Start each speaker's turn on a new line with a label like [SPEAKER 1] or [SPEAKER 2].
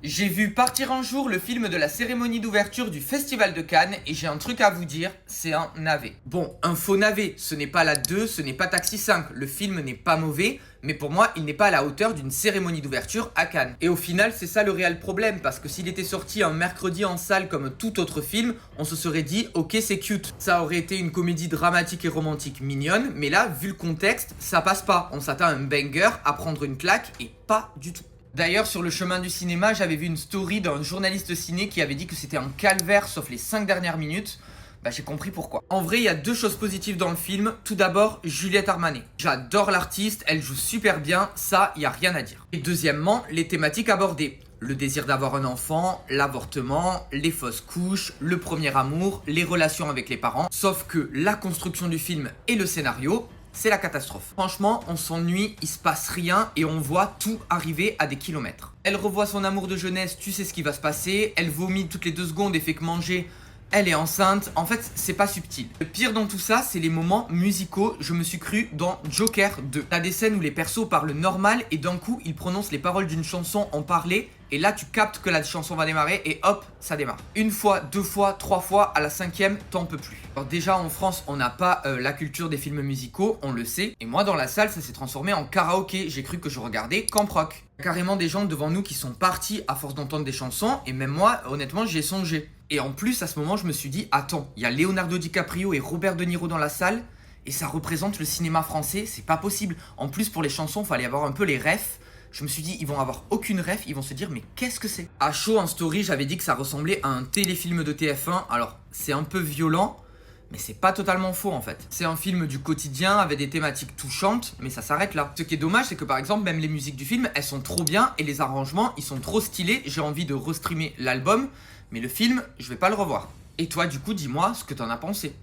[SPEAKER 1] J'ai vu Partir un jour, le film de la cérémonie d'ouverture du Festival de Cannes, et j'ai un truc à vous dire, c'est un navet. Bon, un faux navet, ce n'est pas la 2, ce n'est pas Taxi 5, le film n'est pas mauvais, mais pour moi, il n'est pas à la hauteur d'une cérémonie d'ouverture à Cannes. Et au final, c'est ça le réel problème, parce que s'il était sorti un mercredi en salle comme tout autre film, on se serait dit, ok, c'est cute. Ça aurait été une comédie dramatique et romantique mignonne, mais là, vu le contexte, ça passe pas. On s'attend à un banger, à prendre une claque, et pas du tout. D'ailleurs, sur le chemin du cinéma, j'avais vu une story d'un journaliste ciné qui avait dit que c'était un calvaire sauf les 5 dernières minutes. Bah j'ai compris pourquoi. En vrai, il y a deux choses positives dans le film. Tout d'abord, Juliette Armanet. J'adore l'artiste, elle joue super bien, ça, il n'y a rien à dire. Et deuxièmement, les thématiques abordées. Le désir d'avoir un enfant, l'avortement, les fausses couches, le premier amour, les relations avec les parents. Sauf que la construction du film et le scénario, c'est la catastrophe. Franchement, on s'ennuie, il se passe rien et on voit tout arriver à des kilomètres. Elle revoit son amour de jeunesse, tu sais ce qui va se passer. Elle vomit toutes les 2 secondes et fait que manger, elle est enceinte. En fait, c'est pas subtil. Le pire dans tout ça, c'est les moments musicaux. Je me suis cru dans Joker 2. T'as des scènes où les persos parlent normal et d'un coup, ils prononcent les paroles d'une chanson en parler. Et là, tu captes que la chanson va démarrer et hop, ça démarre. 1 fois, 2 fois, 3 fois, à la 5e, t'en peux plus. Alors déjà, en France, on n'a pas la culture des films musicaux, on le sait. Et moi, dans la salle, ça s'est transformé en karaoké. J'ai cru que je regardais Camp Rock. Il y a carrément des gens devant nous qui sont partis à force d'entendre des chansons. Et même moi, honnêtement, j'y ai songé. Et en plus, à ce moment, je me suis dit, attends, il y a Leonardo DiCaprio et Robert De Niro dans la salle. Et ça représente le cinéma français, c'est pas possible. En plus, pour les chansons, il fallait avoir un peu les refs. Je me suis dit, ils vont avoir aucune ref, ils vont se dire, mais qu'est-ce que c'est? À chaud, en story, j'avais dit que ça ressemblait à un téléfilm de TF1. Alors, c'est un peu violent, mais c'est pas totalement faux en fait. C'est un film du quotidien avec des thématiques touchantes, mais ça s'arrête là. Ce qui est dommage, c'est que par exemple, même les musiques du film, elles sont trop bien et les arrangements, ils sont trop stylés. J'ai envie de restreamer l'album, mais le film, je vais pas le revoir. Et toi, du coup, dis-moi ce que t'en as pensé.